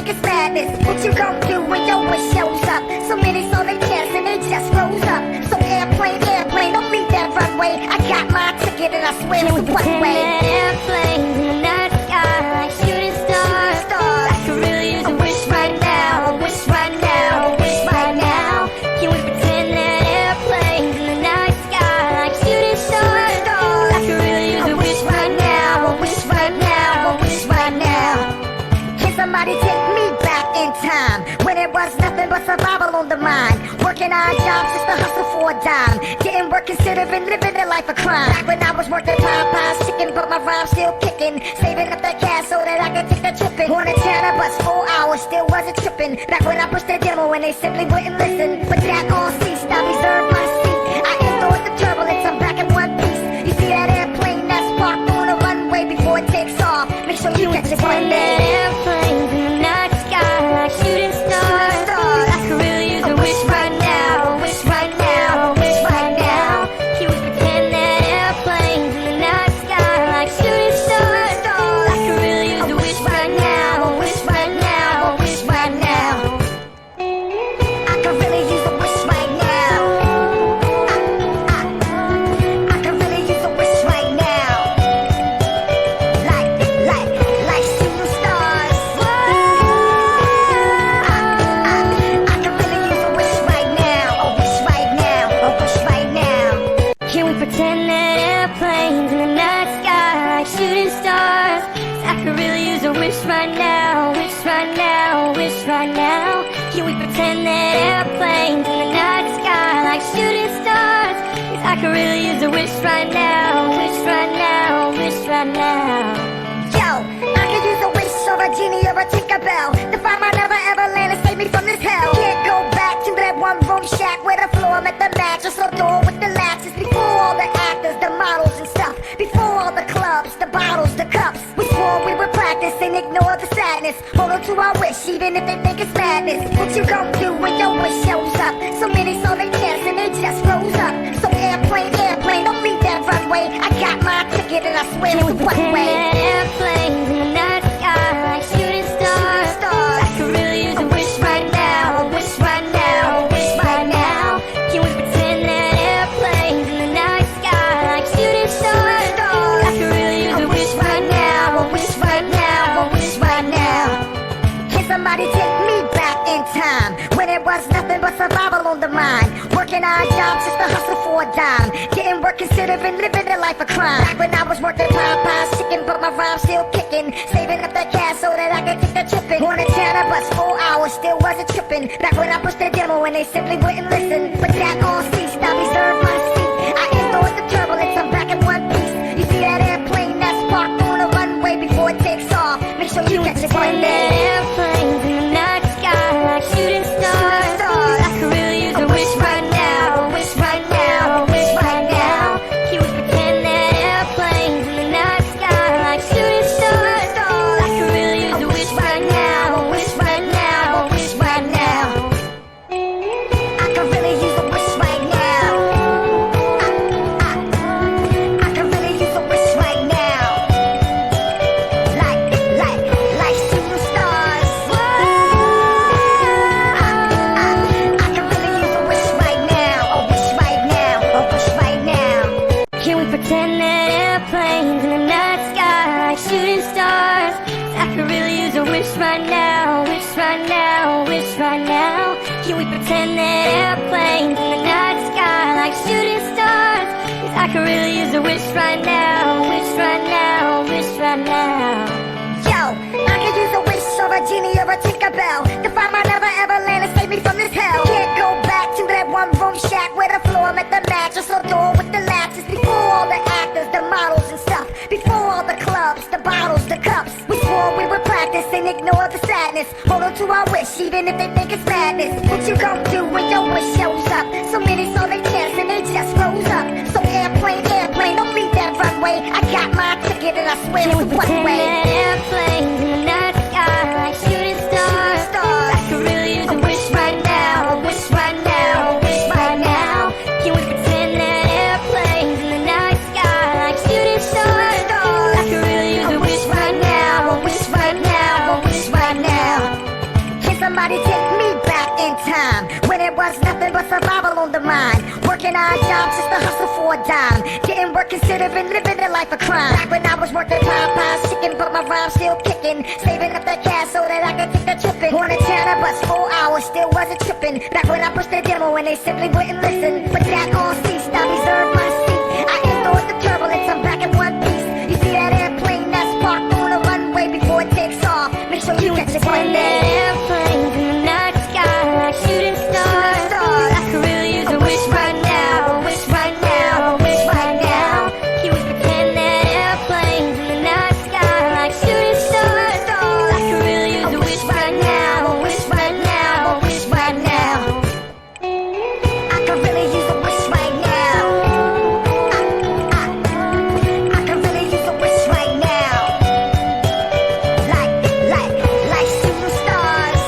think it's madness. What you gon' do when your wish shows up? So many saw they chance and they just rose up. So airplane, don't leave that runway. I got my ticket and I swear it's a one way. Airplanes in the night sky like shooting stars. I could really use a wish right now. A wish right now. A wish right now. Can we pretend that airplanes in the night sky like shooting stars? I could really use a wish right now. A wish right now. A wish right now. Can somebody take me back in time when it was nothing but survival on the mind? Working odd jobs just to hustle for a dime. Didn't work considering living a life of crime. Back when I was working Popeye's chicken, but my rhyme still kicking. Saving up that cash so that I could take the trippin'. On a China bus 4 hours, still wasn't tripping. Back when I pushed the demo and they simply wouldn't listen. But that all ceased, I reserved my seat. I endured the turbulence, I'm back in one piece. You see that airplane that's parked on a runway before it takes off? Make sure you catch it one day. Airplanes in the night sky like shooting stars. I could really use a wish right now. A wish right now. A wish right now. Can we pretend that airplanes in the night sky like shooting stars? I could really use a wish right now. A wish right now. A wish right now. I could really use a wish right now. I could really use a wish right now. Like shooting stars. I could really use a wish right now. A wish right now. A wish right now. Can we pretend that airplanes in the night sky like shooting stars? I could really use a wish right now. Wish right now. Wish right now. Can we pretend that airplanes in the night sky like shooting stars? I could really use a wish right now. Wish right now. Wish right now. Yo, I could use a wish or a genie or a Tinkerbell to find my never ever land and save me from this hell. Can't go back to that one room shack where the floor met the mattress or door with the latches. Before all the actors, the models and stuff. Before all the clubs, the bottles, the cups. We swore we would practice and ignore the sadness. Hold on to our wish even if they think it's madness. What you gon' do when your wish shows up? So many saw they chance and they just rose up. So airplane, don't leave that runway. I got my ticket and I swear it's a one way. Airplanes in the night sky like shooting stars. I could really use a wish right now. A wish right now. A wish right now. Can we pretend that airplanes in the night sky like shooting stars? I could really use a wish right now. A wish right now. A wish right now. Can somebody take me back in time when it was nothing but survival on the mind? Working odd jobs just to hustle for a dime. Didn't work considering living a life of crime. Back when I was working Popeye's chicken, but my rhyme still kicking. Saving up that cash so that I could take the trippin'. On a China bus 4 hours, still wasn't tripping. Back when I pushed the demo and they simply wouldn't listen. But that all ceased, I reserved my seat. I endured the turbulence, I'm back in one piece. You see that airplane that's parked on a runway before it takes off? Make sure you catch it one day. Airplanes in the night sky like shooting stars. I could really use a wish right now. A wish right now. A wish right now. Can we pretend that airplanes in the night sky like shooting stars? I could really use a wish right now. A wish right now. A wish right now. I could really use a wish right now. I could really use a wish right now. Like shooting stars. I could really use a wish right now. A wish right now. A wish right now. Can we pretend that airplanes in the night sky like shooting stars? I could really use a wish right now. Wish right now. Wish right now. Can we pretend that airplanes in the night sky like shooting stars? I could really use a wish right now. Wish right now. Wish right now. Yo, I could use a wish or a genie or a Tinkerbell to find my never ever land and save me from this hell. Can't go back to that one room shack where the floor met the mattress or door with the latches. Before all the actors, the models and stuff. Before all the clubs, the bottles, the cups. We swore we would practice and ignore the sadness. Hold on to our wish even if they think it's madness. What you gon' do when your wish shows up? So many saw they chance and they just rose up. So airplane, don't leave that runway. I got my ticket and I swear it's a one way. Airplanes in the night sky like shooting stars. I could really use a wish right now. A wish right now. A wish right now. Can we pretend that airplanes in the night sky like shooting stars? I could really use a wish right now. A wish right now. A wish right now. but survival on the mind. Working odd jobs just to hustle for a dime. Getting work considering living the life of crime. Back when I was working Popeye's chicken, but my rhyme still kicking. Saving up that cash so that I could take the tripping. On a channel bus 4 hours, still wasn't tripping. Back when I pushed the demo and they simply wouldn't listen. But that all ceased, I reserved my seat. I endured the turbulence, I'm back in one piece. You see that airplane that's parked on the runway before it takes off? Make sure you catch it one day. Airplanes in the night sky like shooting stars. I could really use a wish right now, wish right now, wish right now. Can we pretend that airplanes in the night sky like shooting stars? I could really use a wish right now, wish right now, wish right now. I could really use a wish right now. I could really use a wish right now. Like shooting stars.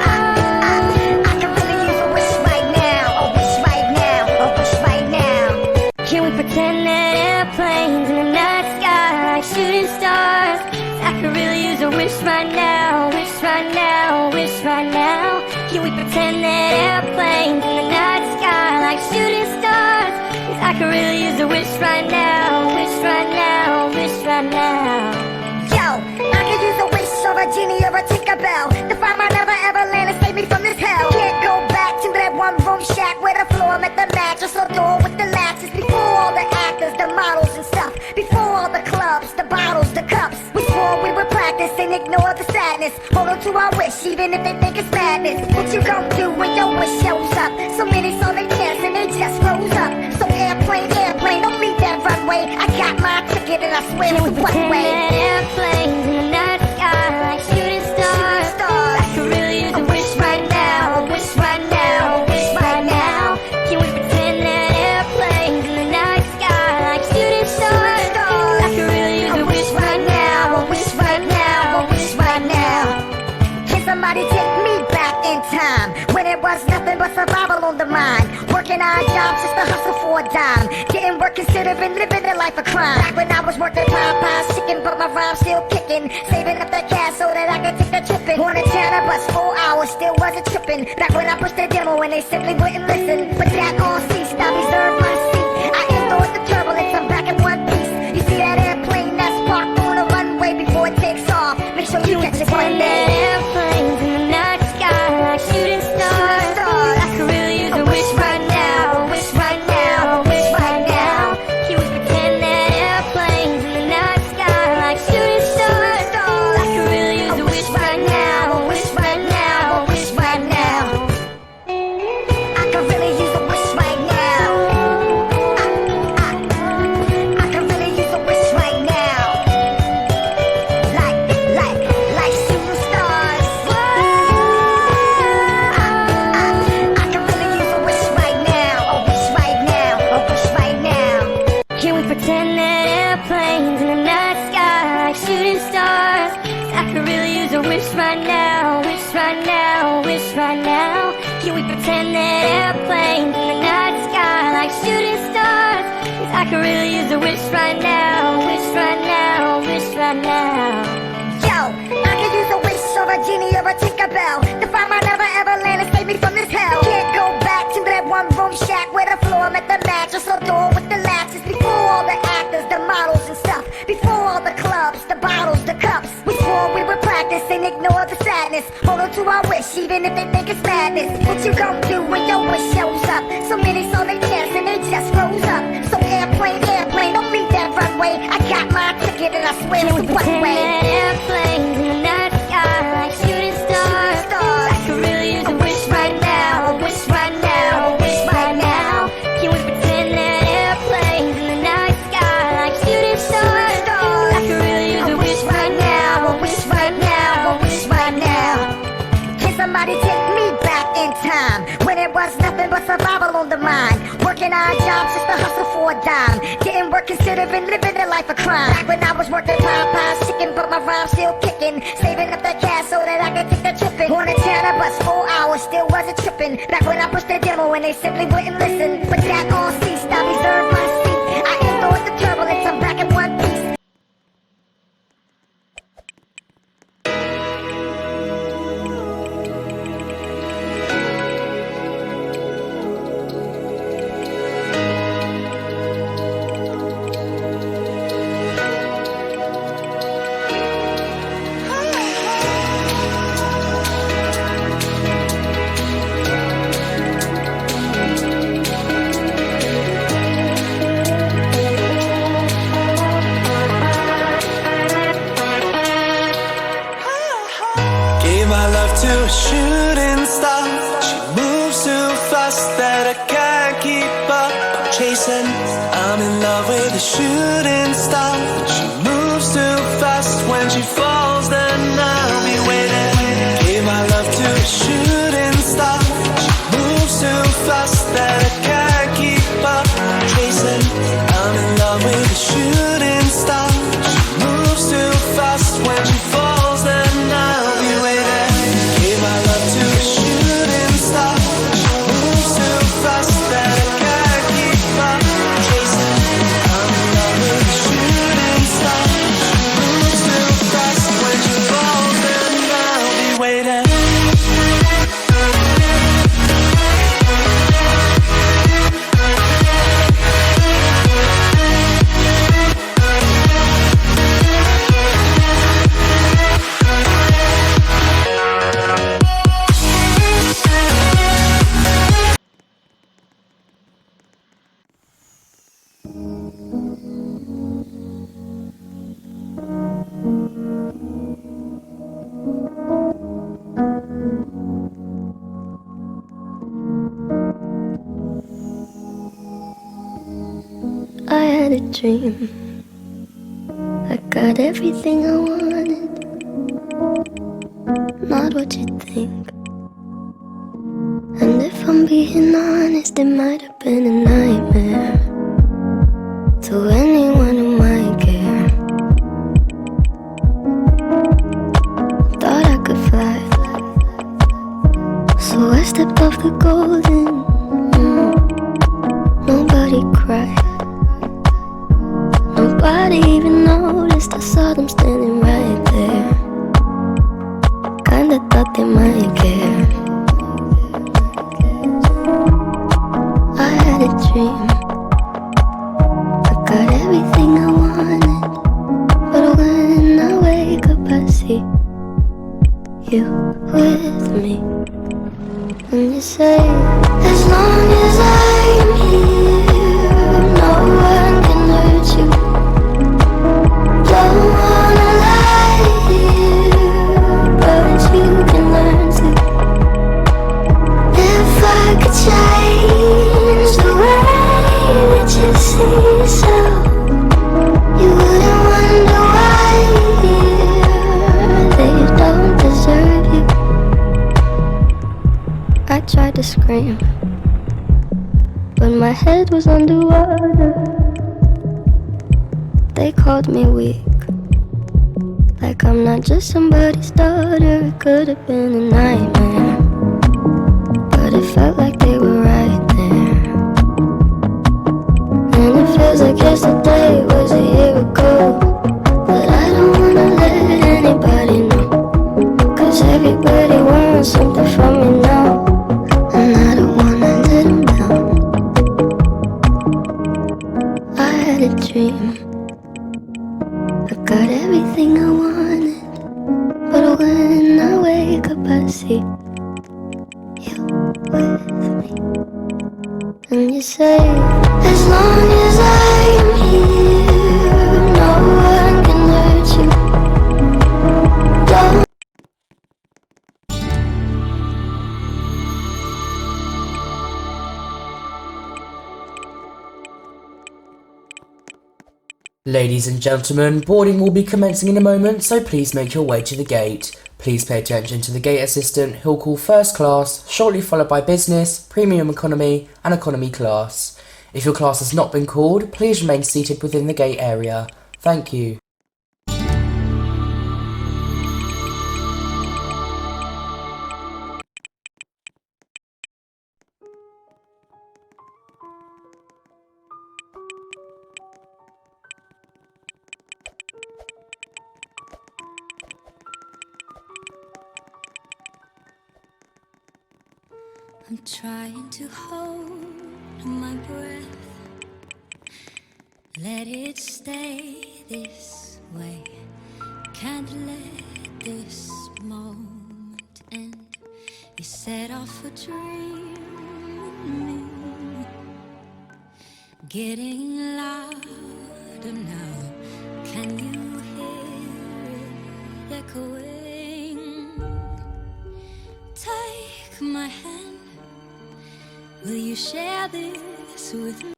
I could really use a wish right now. A wish right now. A wish right now. Can we pretend that airplanes in the night sky like shooting stars? I could really use a wish right now, wish right now, wish right now. Can we pretend that airplanes in the night sky like shooting stars? 'Cause I could really use a wish right now, wish right now, wish right now. Yo, I could use a wish or a genie or a Tinkerbell to find my never ever land and save me from this hell. Can't go back to that one room shack where the floor met the mattress or door with the latches. Before all the actors, the models and stuff. Before all the clubs, the bottles, the cups. We swore we would practice and ignore the sadness. Hold on to our wish even if they think it's madness. What you gon' do when your wish shows up? So many saw their chance and they just rose up. So airplane, don't leave that runway. I got my ticket and I swear Can we it's one pretend way. that airplanes in the night sky like shooting stars? I could really use a wish right now, a wish right now, a wish right now. Can we pretend that airplanes in the night sky like shooting stars? I could really use a wish right now, a wish right now, a wish right now. Can somebody take me back in time when it was nothing but survival on the mind? Working odd jobs just to hustle for a dime. Getting work considering living the life of crime. Back when I was working Popeye's chicken, but my rhyme still kicking. Saving up that cash so that I could take the tripping. On a channel bus 4 hours, still wasn't tripping. Back when I pushed the demo and they simply wouldn't listen. But that all ceased, I reserved my seat. I endured the turbulence, I'm back in one piece. You see that airplane that's parked on the runway before it takes off? Make sure you catch it one day. Airplanes in the night sky like shooting stars. I could really use a wish right now, wish right now, wish right now. Can we pretend that airplanes in the night sky like shooting stars? I could really use a wish right now, wish right now, wish right now. I could really use a wish right now. I could really use a wish right now. Like shooting stars. I could really use a wish right now. A wish right now. A wish right now. Can we pretend that airplanes in the night sky like shooting stars? I could really use a wish right now, wish right now, wish right now. Can we pretend that airplanes in the night sky like shooting stars? 'Cause I could really use a wish right now, wish right now, wish right now. Yo, I could use a wish or a genie or a Tinkerbell to find my never ever land and save me from this hell. Can't go back to that one room shack where the floor met the mattress or door with the latches. Before all the actors, the models and stuff. Before all the clubs, the bottles, the cups. We swore we would practice and ignore the sadness. Hold on to our wish even if they think it's madness. What you gon' do when your wish shows up? So many saw their chance and they just rose up. So airplane, don't leave that runway. I got my ticket and I swear Can we it's one pretend way. that airplanes in the night sky like shooting stars? I could really use a wish right now, a wish right now, a wish right now. Can we pretend that airplanes in the night sky like shooting stars? I could really use a wish right now, a wish right now, a wish right now. Can somebody take me back in time when it was nothing but survival on the mind? Working odd jobs just to hustle for a dime. Getting work considering living the life of crime. Back when I was working Popeye's chicken, but my rhyme still kicking. Saving up that cash so that I could take the tripping. On a channel bus 4 hours, still wasn't tripping. Back when I pushed the demo and they simply wouldn't listen. But that all ceased, I reserved my seat. I endured the turbulence, I'm back in one piece. fast that I can't keep up chasing. I'm in love with a shooting star. She moves too fast. When she falls, then I'll be waiting. Give my love to a shooting star. She moves too fast that I can't keep up chasing. I'm in love with a shooting star. She moves too fast. When she falls, then I'll be waiting. Give my love to a shooting star. She moves too fast that I can't keep up chasing. I'm in love with a shooting star. She moves too fast. When she falls, then I'll be waiting. I had a dream. I got everything I wanted. Not what you think. And if I'm being honest, it might have been a nightmare to anyone who might care. Thought I could fly, so I stepped off the golden. Nobody cried. Nobody even noticed. I saw them standing right there. Kinda thought they might care. I had a dream. I got everything I wanted. But when I wake up I see you with me. And you say, as long as I'm here, no one can hurt you. Don't wanna lie here, but you can learn to. If I could change the way that you see yourself, you wouldn't wonder why they don't deserve you. I tried to scream, but my head was underwater. They called me weak, like I'm not just somebody's daughter. It could have been a nightmare, but it felt like they were right there. And it feels like yesterday was a year ago. But I don't wanna let anybody know, 'cause everybody wants something from me now, and I don't wanna let them down. I had a dream. I got everything I wanted, but when I wake up I see you with me. And you say, as long as I'm here, no one can hurt you. Don't. Ladies and gentlemen, boarding will be commencing in a moment, so please make your way to the gate. Please pay attention to the gate assistant, who'll call first class, shortly followed by business, premium economy, and economy class. If your class has not been called, please remain seated within the gate area. Thank you. I'm trying to hold my breath, let it stay this way. Can't let this moment end. You set off a dream in me, getting louder now. Can you hear it echoing? Take my hand, Will you share this with me?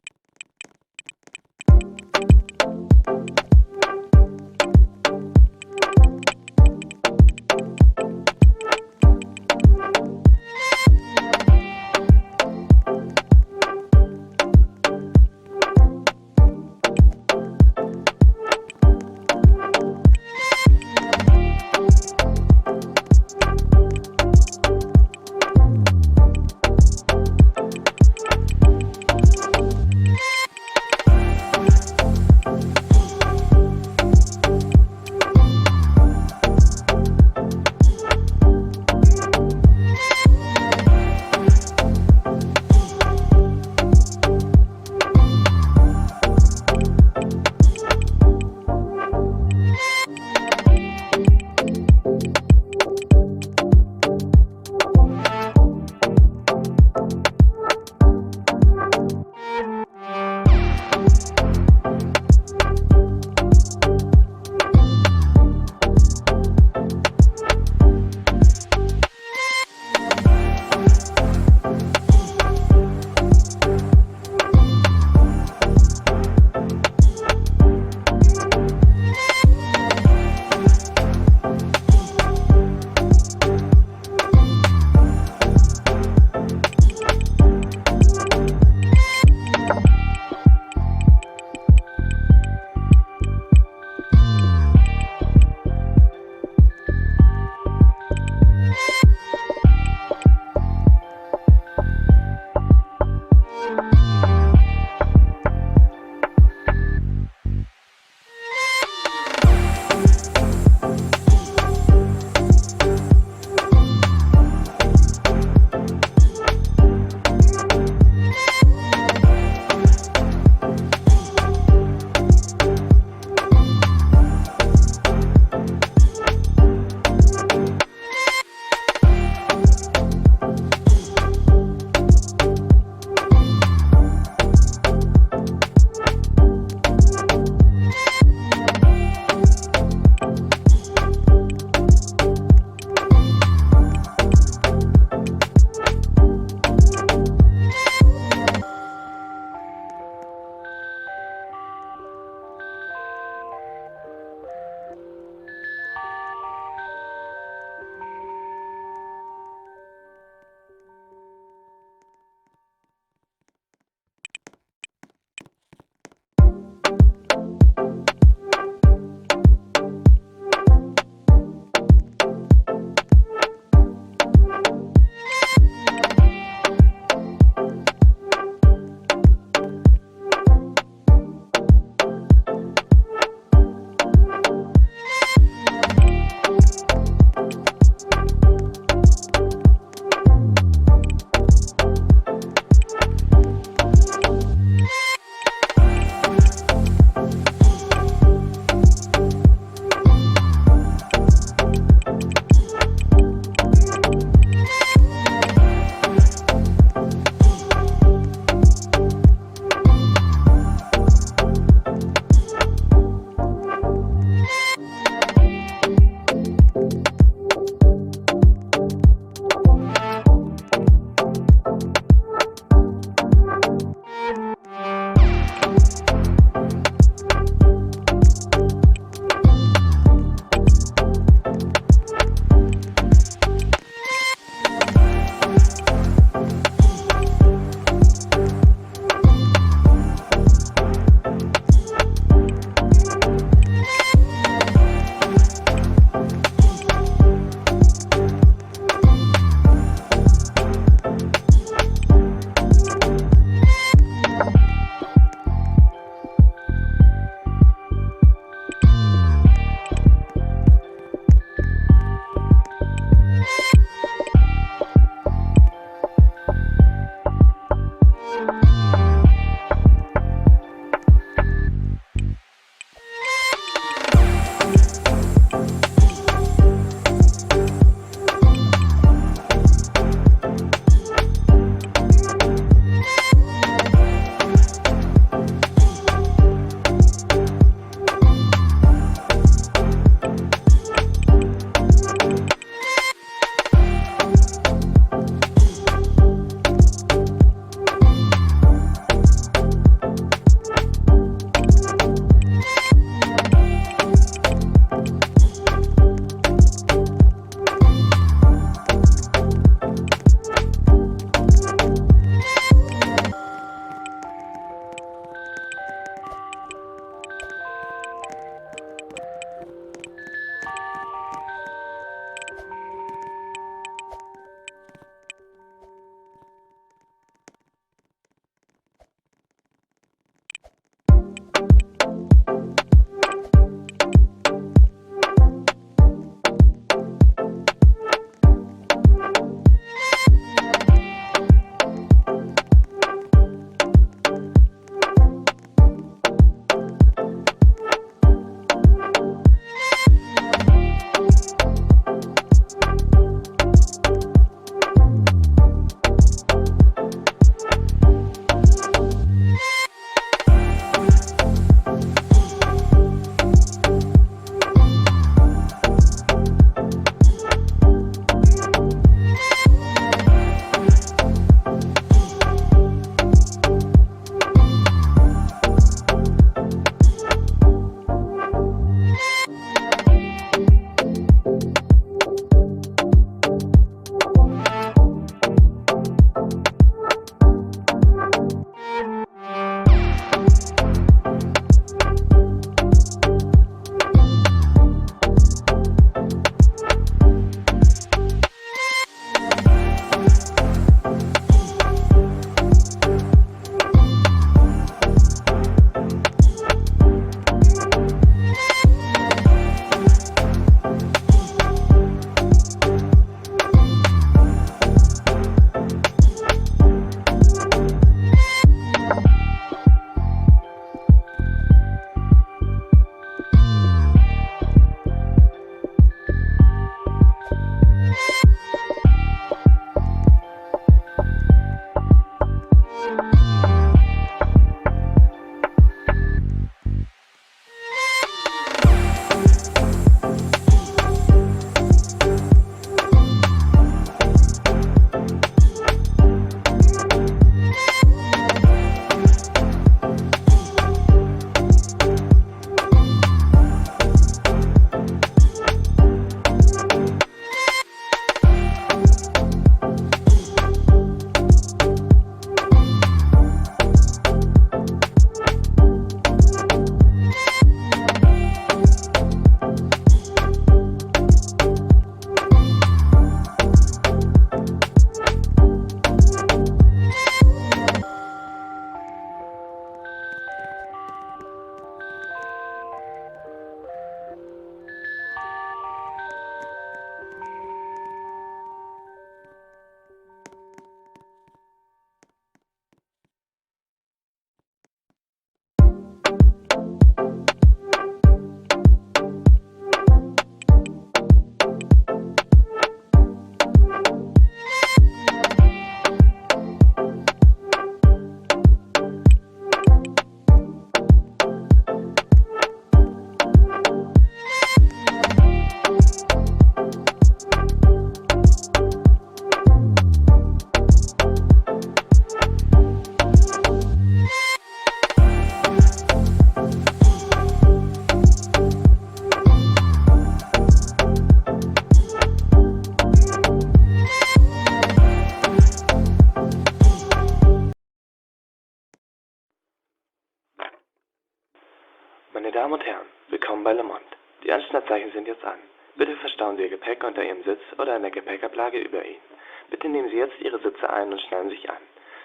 Meine Damen und Herren, willkommen bei lemonde. Die Anschnallzeichen sind jetzt an. Bitte verstauen Sie Ihr Gepäck unter Ihrem Sitz oder in der Gepäckablage über Ihnen. Bitte nehmen Sie jetzt Ihre Sitze ein und schnallen sich an.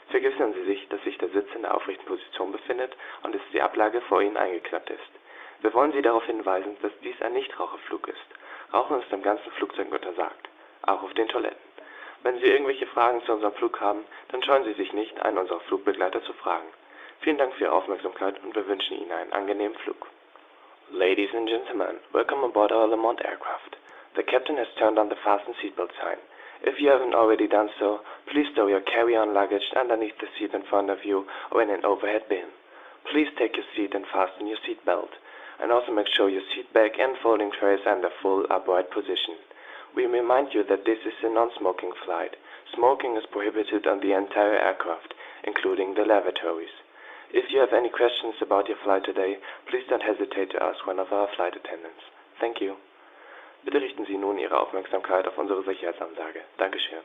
Vergewissern Sie sich, dass sich der Sitz in der aufrechten Position befindet und dass die Ablage vor Ihnen eingeklappt ist. Wir wollen Sie darauf hinweisen, dass dies ein Nichtraucherflug ist. Rauchen ist im ganzen Flugzeug untersagt, auch auf den Toiletten. Wenn Sie irgendwelche Fragen zu unserem Flug haben, dann scheuen Sie sich nicht, einen unserer Flugbegleiter zu fragen. Vielen Dank für Ihre Aufmerksamkeit und wir wünschen Ihnen einen angenehmen Flug. Ladies and gentlemen, welcome aboard our lemonde aircraft. The captain has turned on the fasten seatbelt sign. If you haven't already done so, please stow your carry-on luggage underneath the seat in front of you or in an overhead bin. Please take your seat and fasten your seat belt. And also make sure your seat back and folding trays are in the full upright position. We remind you that this is a non-smoking flight. Smoking is prohibited on the entire aircraft, including the lavatories. If you have any questions about your flight today, please don't hesitate to ask one of our flight attendants. Thank you. Bitte richten Sie nun Ihre Aufmerksamkeit auf unsere Sicherheitsansage. Dankeschön.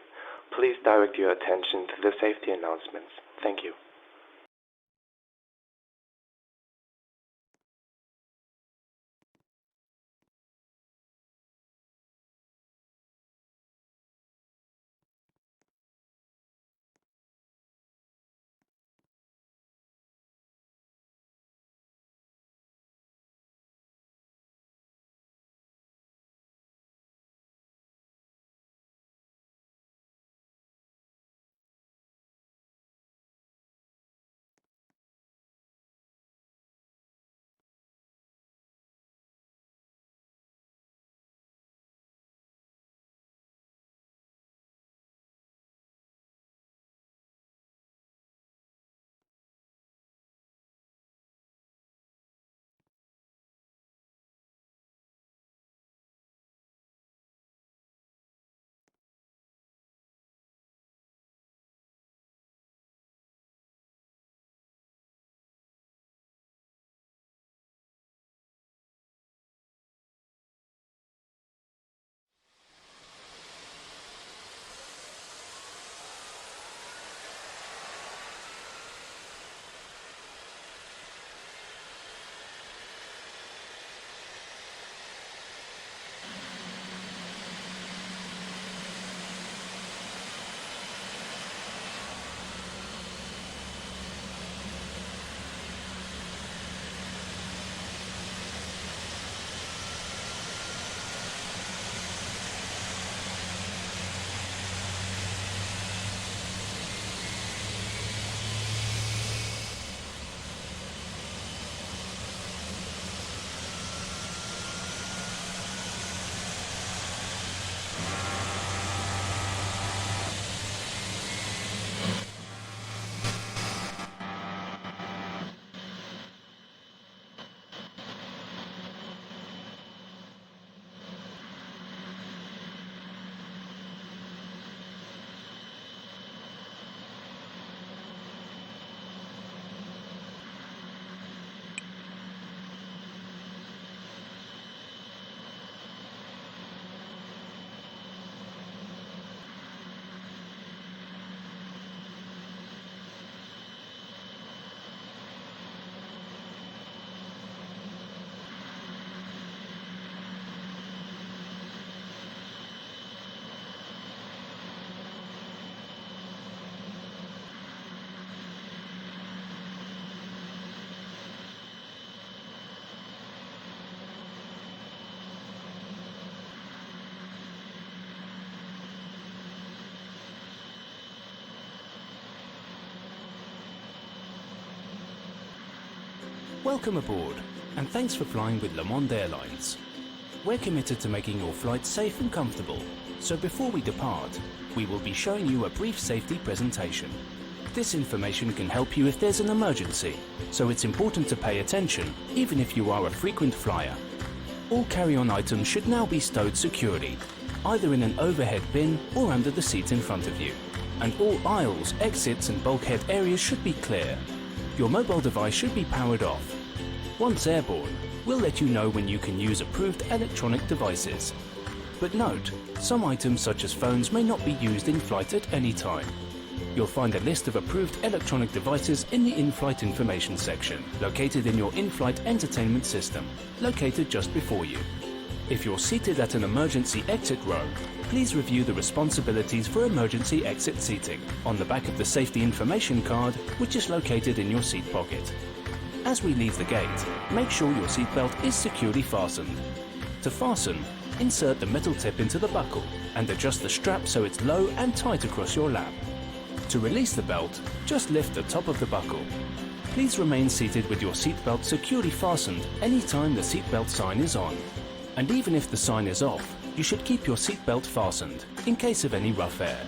Please direct your attention to the safety announcements. Thank you. Welcome aboard, and thanks for flying with lemonde Airlines. We're committed to making your flight safe and comfortable, so before we depart, we will be showing you a brief safety presentation. This information can help you if there's an emergency, so it's important to pay attention, even if you are a frequent flyer. All carry-on items should now be stowed securely, either in an overhead bin or under the seat in front of you. And all aisles, exits and bulkhead areas should be clear. Your mobile device should be powered off. Once airborne, we'll let you know when you can use approved electronic devices. But note, some items such as phones may not be used in flight at any time. You'll find a list of approved electronic devices in the in-flight information section, located in your in-flight entertainment system, located just before you. If you're seated at an emergency exit row, please review the responsibilities for emergency exit seating on the back of the safety information card, which is located in your seat pocket. As we leave the gate, make sure your seatbelt is securely fastened. To fasten, insert the metal tip into the buckle and adjust the strap so it's low and tight across your lap. To release the belt, just lift the top of the buckle. Please remain seated with your seatbelt securely fastened anytime the seatbelt sign is on. And even if the sign is off, you should keep your seatbelt fastened in case of any rough air.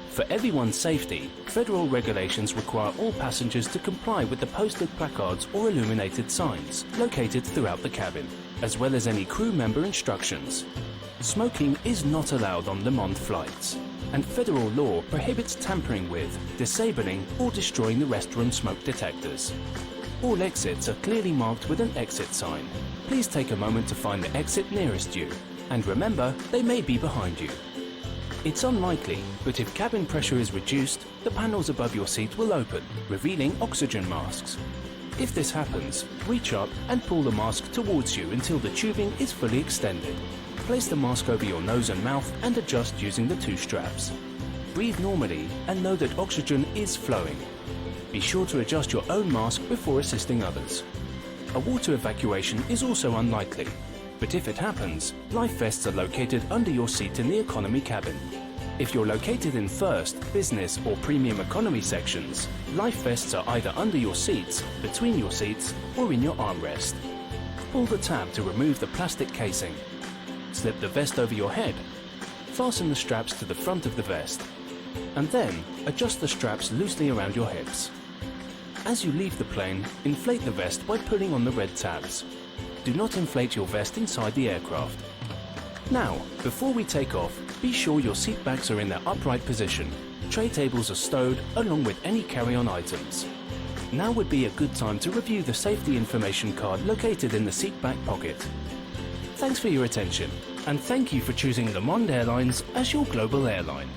For everyone's safety, federal regulations require all passengers to comply with the posted placards or illuminated signs located throughout the cabin, as well as any crew member instructions. Smoking is not allowed on lemonde flights, and federal law prohibits tampering with, disabling or destroying the restroom smoke detectors. All exits are clearly marked with an exit sign. Please take a moment to find the exit nearest you, and remember, they may be behind you. It's unlikely, but if cabin pressure is reduced, the panels above your seat will open, revealing oxygen masks. If this happens, reach up and pull the mask towards you until the tubing is fully extended. Place the mask over your nose and mouth and adjust using the two straps. Breathe normally and know that oxygen is flowing. Be sure to adjust your own mask before assisting others. A water evacuation is also unlikely, but if it happens, life vests are located under your seat in the economy cabin. If you're located in first, business or premium economy sections, life vests are either under your seats, between your seats or in your armrest. Pull the tab to remove the plastic casing. Slip the vest over your head. Fasten the straps to the front of the vest. And then adjust the straps loosely around your hips. As you leave the plane, inflate the vest by pulling on the red tabs. Do not inflate your vest inside the aircraft. Now, before we take off, be sure your seat backs are in their upright position. Tray tables are stowed along with any carry-on items. Now would be a good time to review the safety information card located in the seat back pocket. Thanks for your attention, and thank you for choosing lemonde Airlines as your global airline.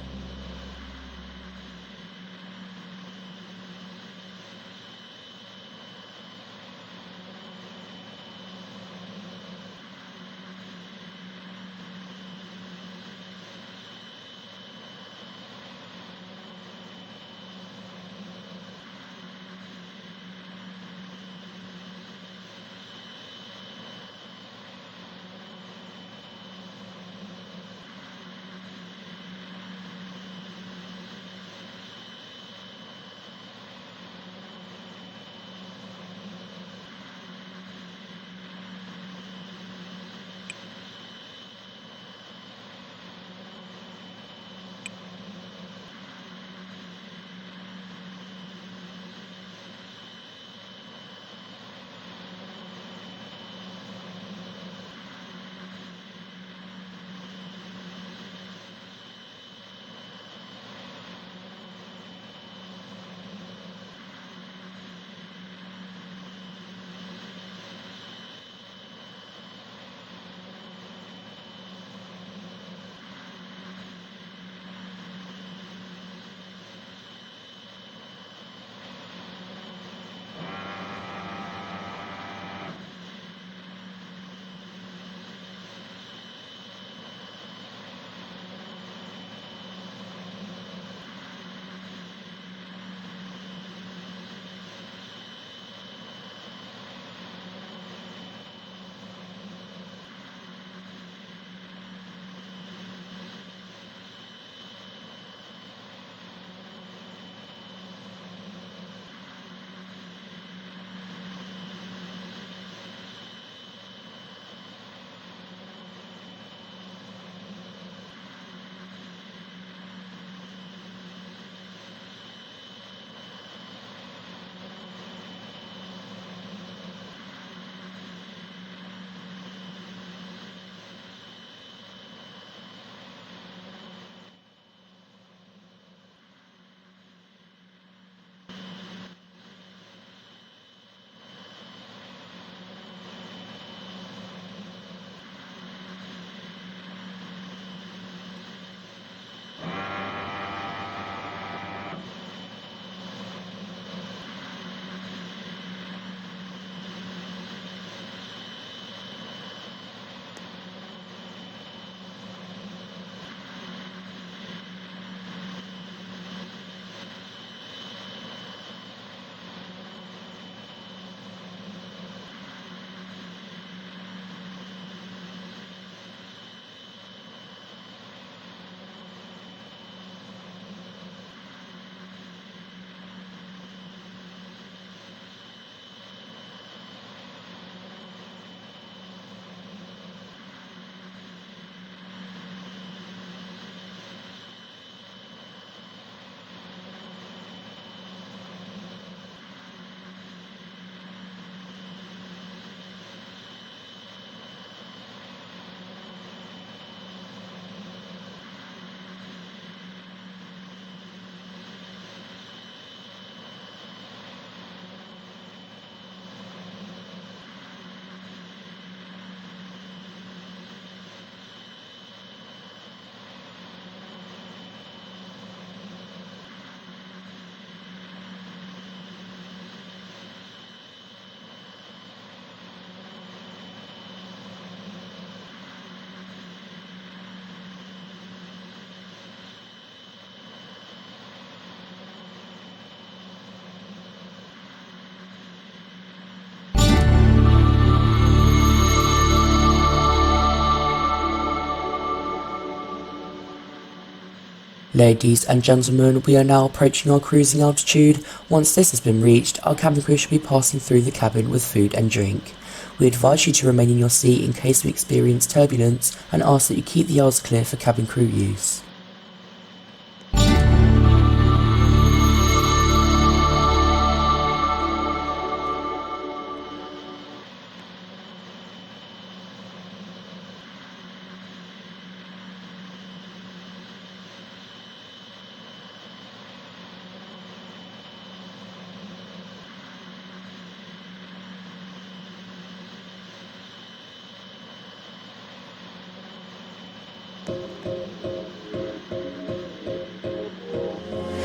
Ladies and gentlemen, we are now approaching our cruising altitude. Once this has been reached, our cabin crew should be passing through the cabin with food and drink. We advise you to remain in your seat in case we experience turbulence and ask that you keep the aisles clear for cabin crew use.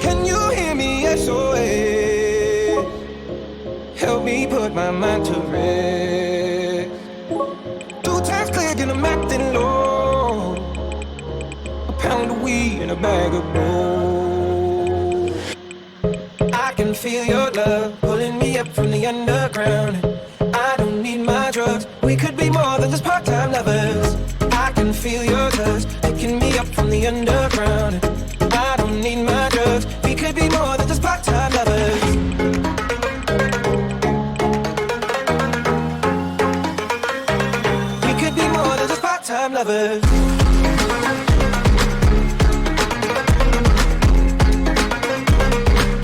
Can you hear me? SOS. Help me put my mind to rest. 2 times cleared and I'm acting low. A pound of weed and a bag of gold. I can feel your love pulling me up from the underground. I don't need my drugs. We could be more than just part-time lovers. I can feel your touch picking me up from the underground. I don't need my drugs. We could be more than just part-time lovers. We could be more than just part-time lovers.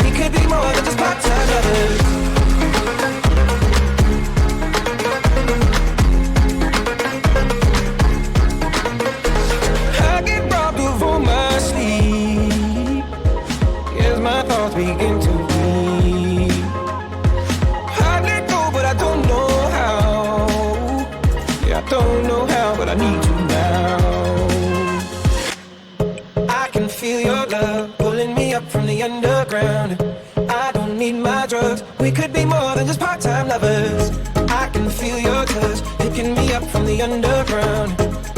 We could be more than just part-time lovers. I get robbed of all my sleep. Yes, my thoughts begin to bleed. I let go, but I don't know how. Yeah, I don't know how, but I need you now. I can feel your love pulling me up from the underground. I don't need my drugs. We could be more than just part-time lovers. I can feel your touch picking me up from the underground.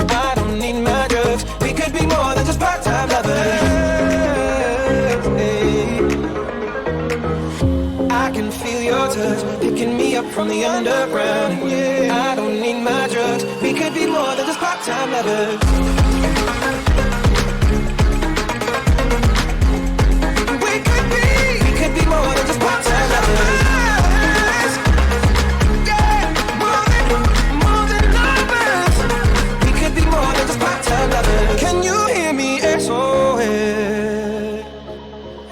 I don't need my drugs. We could be more than just part-time lovers. I can feel your touch picking me up from the underground. I don't need my drugs. We could be more than just part-time lovers. We could be more than just part-time lovers. Yeah, more than lovers. We could be more than just part-time lovers. Can you hear me? SOS.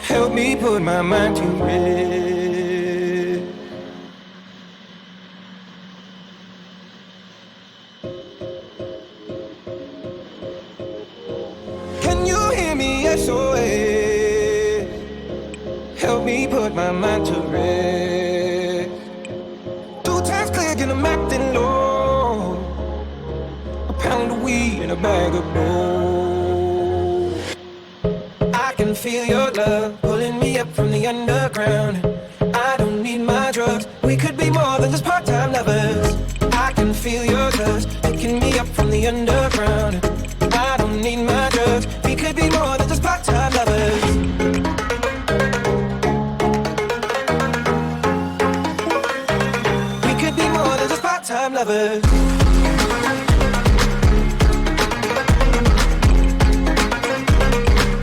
Help me put my mind to rest. Can you hear me? SOS. Help me put my mind to rest. 2 times cleared and I'm acting low. A pound of weed and a bag of gold. I can feel your love pulling me up from the underground. I don't need my drugs. We could be more than just part-time lovers. I can feel your touch picking me up from the underground. I don't need my drugs. We could be more than just part-time lovers. We could be more than just part-time lovers.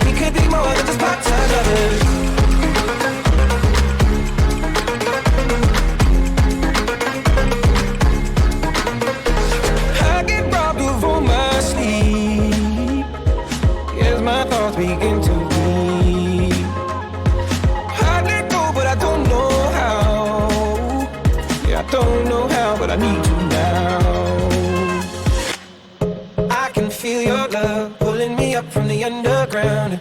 We could be more than just part-time lovers. I get robbed of all my sleep. Yes, my thoughts begin to bleed. I let go, but I don't know how. Yeah, I don't know how, but I need you now. I can feel your love pulling me up from the underground.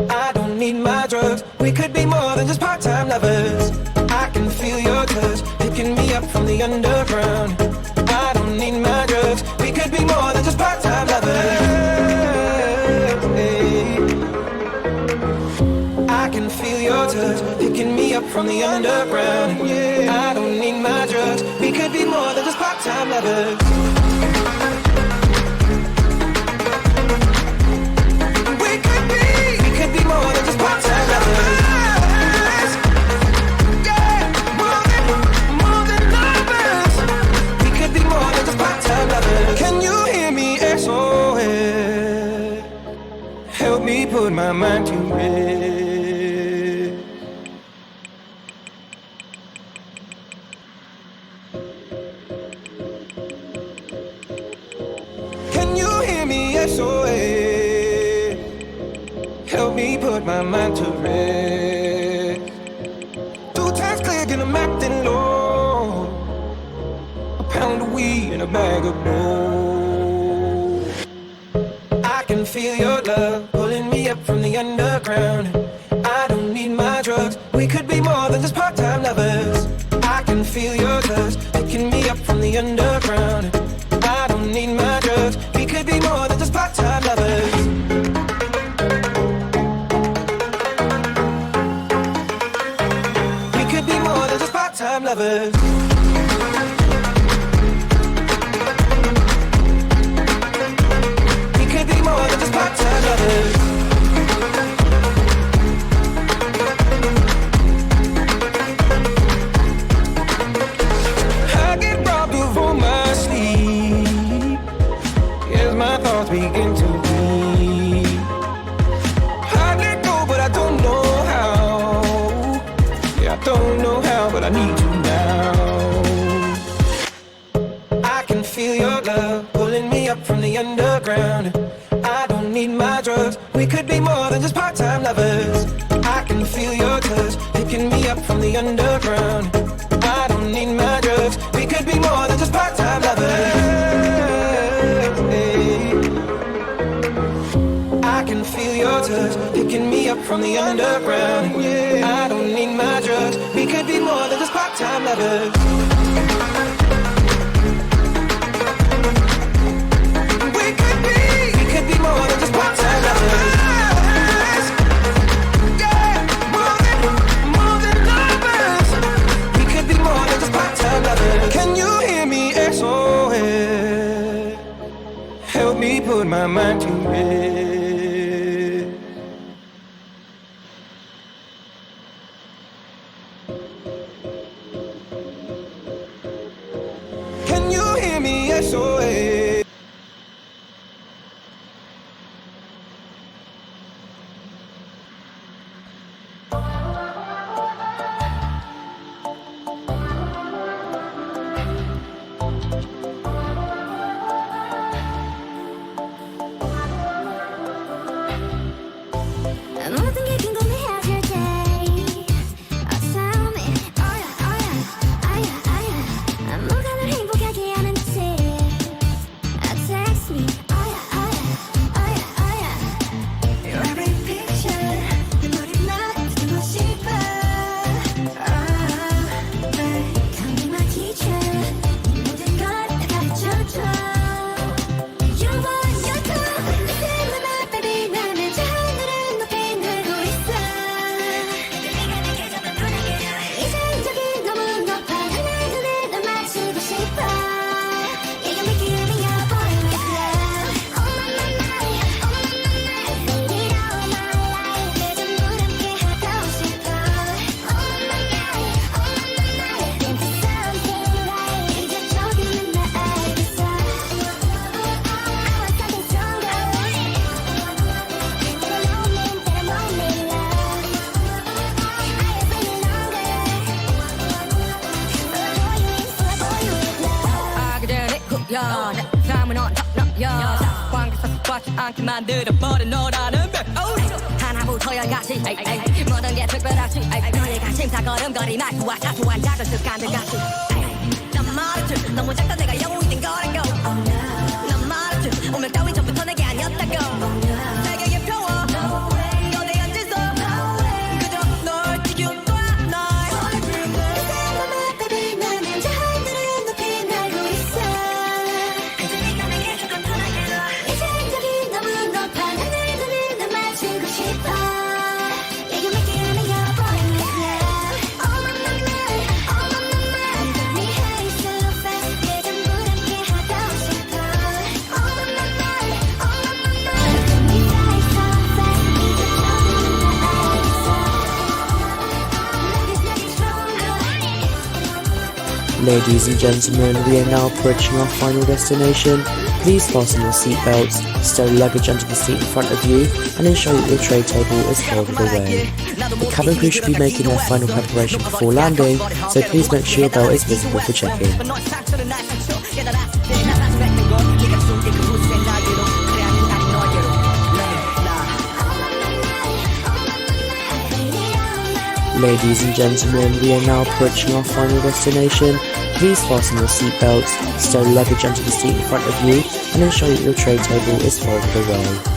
I don't need my drugs. We could be more than just part-time lovers. I can feel your touch picking me up from the underground. I don't need my drugs. We could be more than just part-time lovers. I can feel your touch picking me up from the underground. I don't need my drugs. We could be more than just part-time lovers. We could be more than just part-time lovers. Yeah, more than lovers. We could be more than just part-time lovers. Can you hear me? SOS. Help me put my mind to SOS. Help me put my mind to rest. 2 times click and I'm acting low. A pound of weed and a bag of gold. I can feel your love pulling me up from the underground. I don't need my drugs. We could be more than just part-time lovers. I can feel your touch picking me up from the underground. I don't need my drugs. We could be more than just part-time lovers. We could be more than just part-time lovers. We could be more than just part-time lovers. Begin to bleed. I let go, but I don't know how. Yeah, I don't know how, but I need you now. I can feel your love pulling me up from the underground. I don't need my drugs. We could be more than just part-time lovers. I can feel your touch picking me up from the underground. I don't need my drugs. We could be more than just part-time lovers. I can feel your touch picking me up from the underground. I don't need my drugs. We could be more than just part-time lovers. We could be more than just part-time lovers. Yeah, more than lovers. We could be more than just part-time lovers. Can you hear me? SOS. Help me put my mind to rest. Can you hear me? SOS. I'm only thinking of me as your day. Tell me, oh yeah, oh yeah, oh yeah, oh yeah. I'm more gonna 행복하게 하는 팁. Text me, oh yeah, oh yeah, oh yeah, oh yeah. Your every picture, 내 머리만 듣고 싶어. Come be my teacher, 이 모든 걸 다 가르쳐줘. You want your tongue, listen to my baby, 나는 저 하늘을 높이 날고 있어. 네가 내게 잡은 분위기 이상적인 너무 높아. 하늘 눈에 널 맞추고 싶어. Yeah, you make it in your boy with love. Oh my my my, oh my my my. Need it all my life. 내 전부 함께 하고 싶어. Oh my my my, oh my my my. Into something right. 이제 조금은 나 알겠어. I want something stronger. 내가 너무 때려 몸이 love. I have been longer. Full of you with love. 아그대네 구현 삶은 언덕너여 관계사 습관치 않게 만들어버린 너라는 배 하나부터 열까지 모든 게 특별하지 너희가 심사걸음거리 말투와 사소한 작은 습관들같이 난 말했지 너무 작다 내가 영웅이 된 거라고 난 말했지 운명 따윈 전부터 내게 아니었다고 세계의 평화 너내 앉아서 그저 널 지켜봐 날 Baby, 나는 저 하늘을 높이 날고 있어. 그저 네가 내게 조금 편하게 둬. 이상적인 너무 높아. 하늘 눈을 널 맞추고 싶어. Yeah, you make it in your boy with love. Oh my my my, oh my my my. 네 hate so fast. 내 전부 함께 하고 싶어. Oh my my my, oh my my my. 네 fly so fast. 이제 조금은 나 알겠어. Make it stronger. Ladies and gentlemen, we are now approaching our final destination. Please fasten your seatbelts, stow luggage under the seat in front of you, and ensure that your tray table is folded away. The cabin crew should be making their final preparation before landing, so please make sure your belt is visible for check-in. 너의 상처는 날 상처 깨달았을 때 나 사실했던 건 네가 숨긴 그 후세 날 위로 그래 아닌 나를 Ladies and gentlemen, we are now approaching our final destination. Please fasten your seatbelts, stow luggage onto the seat in front of you, and ensure that your tray table is folded away.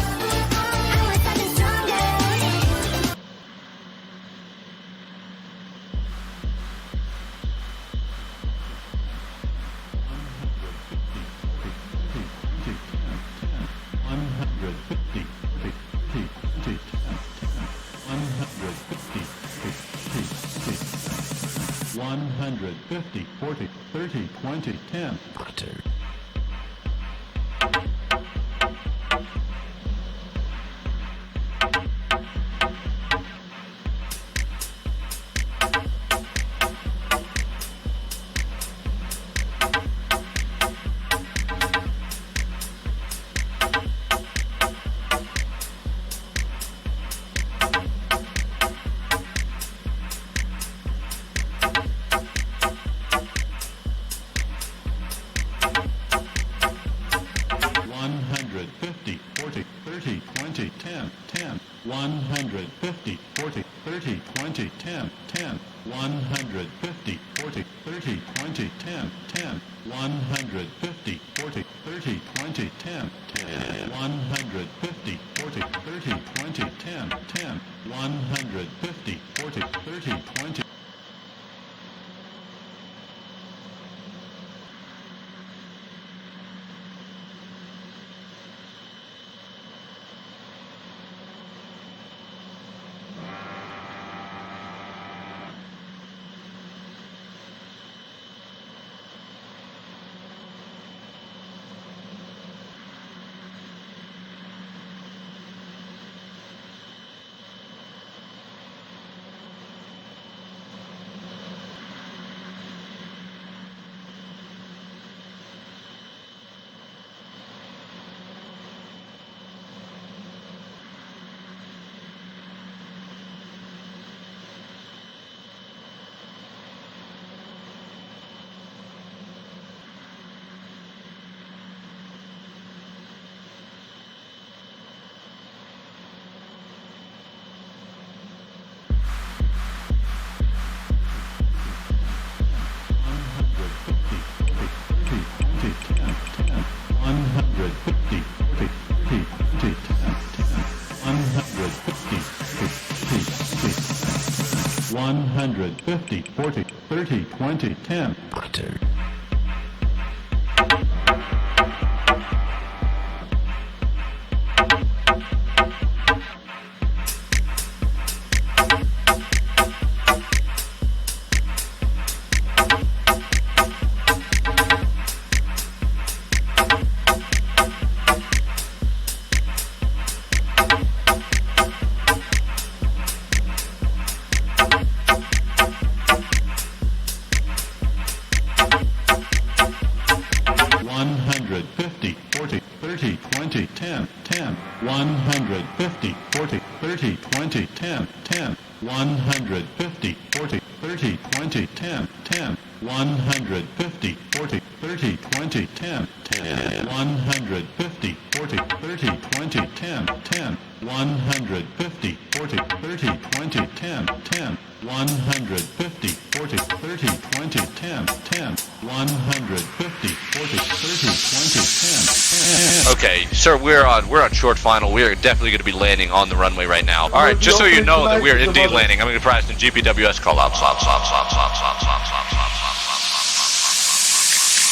Okay, sir, we're on short final. We are definitely going to be landing on the runway right now. All right, just so you know that we are indeed landing. I'm going to provide some GPWS call outs.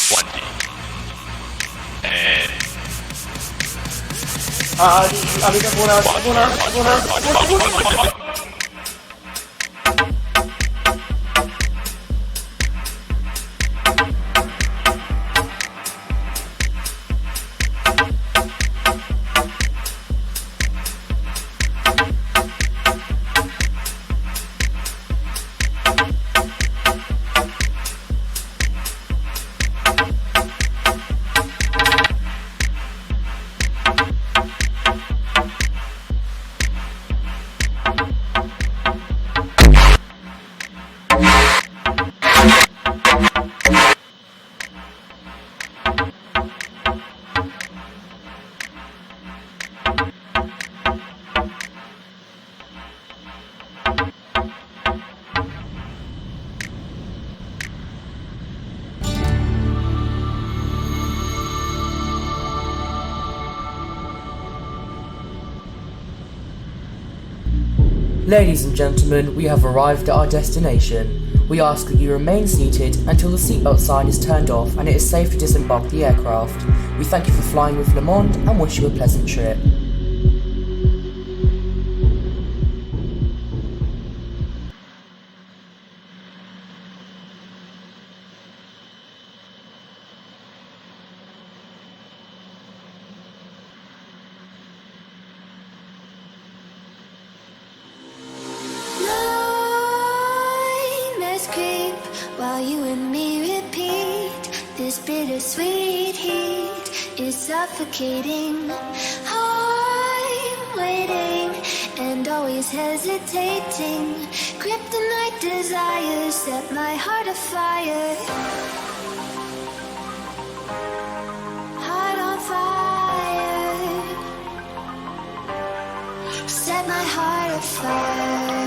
1D. And... Ladies and gentlemen, we have arrived at our destination. We ask that you remain seated until the seatbelt sign is turned off and it is safe to disembark the aircraft. We thank you for flying with lemonde and wish you a pleasant trip. Creep while you and me repeat. This bittersweet heat is suffocating. I'm waiting and always hesitating. Kryptonite desires set my heart afire. Heart on fire. Set my heart afire.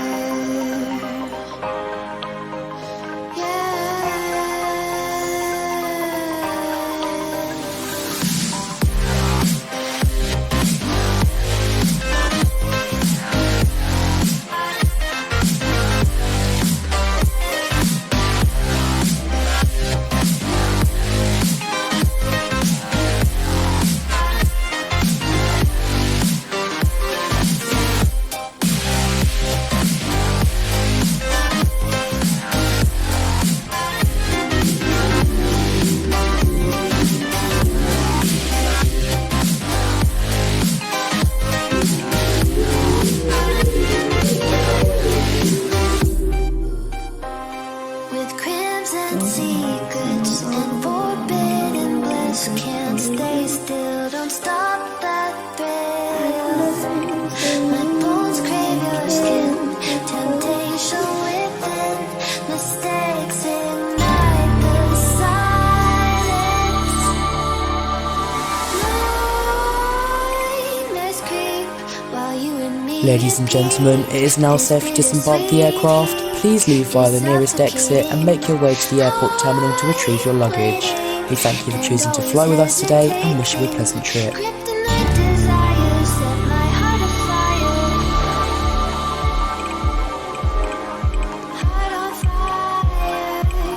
Secrets and forbidden bliss, can't stay still, don't stop that thrill. My bones crave your skin, temptation within, mistakes ignite the silence. Nightmares creep while you and me. Ladies and gentlemen, it is now safe to disembark the aircraft. Please leave via the nearest exit and make your way to the airport terminal to retrieve your luggage. We thank you for choosing to fly with us today and wish you a pleasant trip. Kryptonite desires set my heart afire. Heart on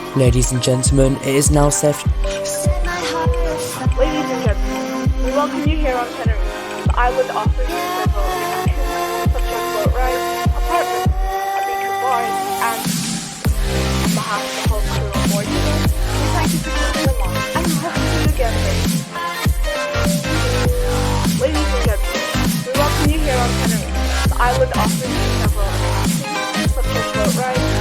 fire. Ladies and gentlemen, it is now safe. Set my heart afire. Ladies and gentlemen, we welcome you here on Tenerife. The island offers you several attractions, such as boat rides, apartments, bars, and on behalf of the whole crew on board today, we thank you for choosing along, and we hope to see you again very soon. Ladies and gentlemen, we welcome you here on Tenerife. The island offers you several attractions, such as boat rides.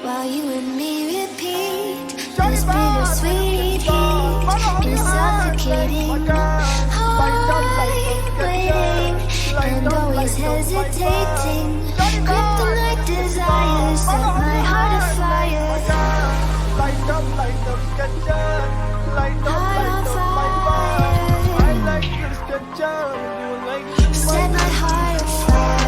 while you and me repeat this bittersweet heat is suffocating. Heart waiting and always hesitating. Kryptonite desires set my heart afire. Light up, get down. Light up, I like this, get down. Set my heart afire.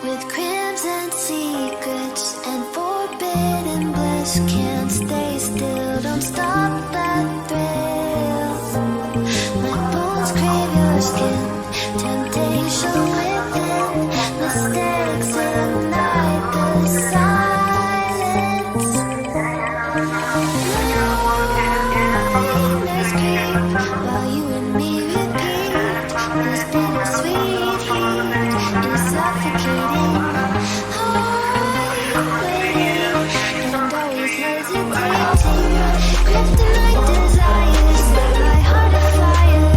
With crimson secrets and forbidden bliss, can't stay still, don't stop that thrill. My bones crave your skin, temptation within, mistakes ignite the silence. Let's creep while you and me repeat this bittersweet heat is suffocating. And always hesitating. Kryptonite desires set my heart afire.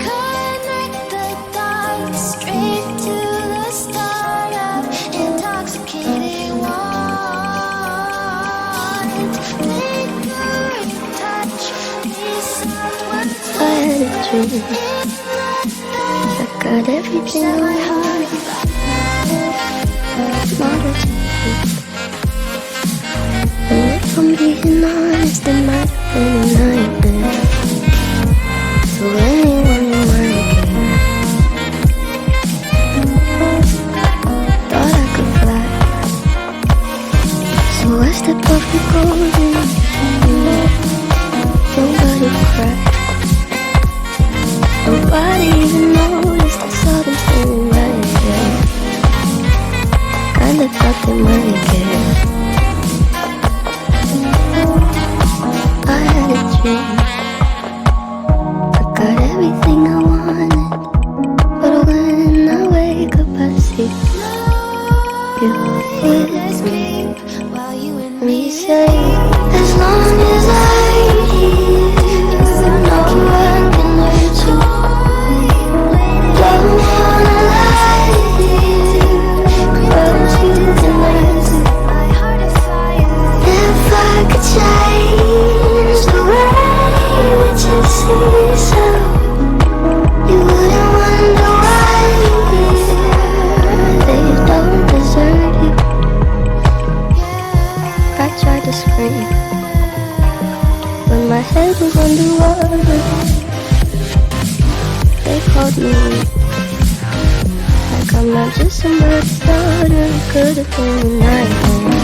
Connect the dots straight to the start of intoxicating wine. Flickering touch, these soft words. I had a dream. I got everything I want. And if I'm being honest, it might have been a nightmare. To anyone who might care. Thought I could fly, so I stepped off the golden. Nobody cried. Nobody even noticed I saw them standing right there. Kinda thought they might care. I had a dream. Got everything I wanted, but when I wake up I see you with me. We say, as long as I'm here, no one can hurt you. Don't wanna lie to you, but you can hurt you. If I could change the way that you see so, you wouldn't wonder why they don't desert you. I tried to scream when my head was underwater. They called me weak, like I'm not just somebody's daughter. Could have been a nightmare,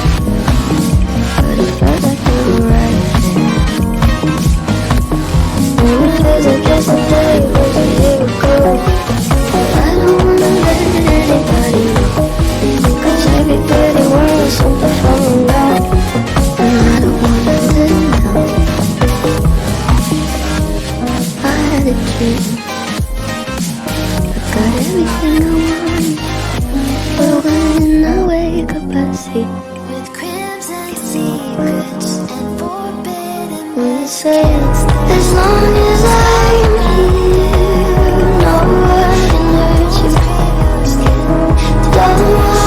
but it felt like they were right there. And it feels like yesterday was a year ago. I don't wanna let anybody know, 'cause everybody wants something from sails. As long as I'm here, no one can hurt you. Don't